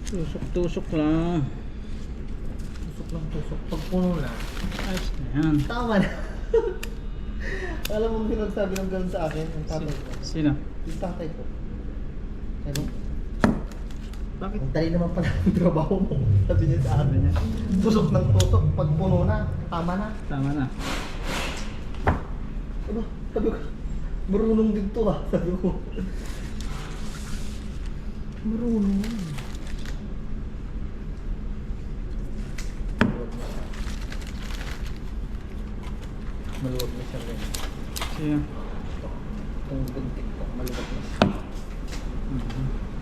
Tusok-tusok lang. Tusok lang tusok. Pag puno na. Ayos na yan. Tama na. Alam mo pinagsabi ng ganun sa akin, ang tatay ko. Sino? Yung tatay ko. Sabi, Bakit? ang dali naman pala ang trabaho mo. Sabi niya sa akin. Tusok ng tusok. Pag puno na, tama na. Tama na. Ano? Sabi ko, marunong din to ah. Sabi ko. Marunong. Maluwag na siya rin. Siya. Itong buntik ko, maluwag na siya. Mhm.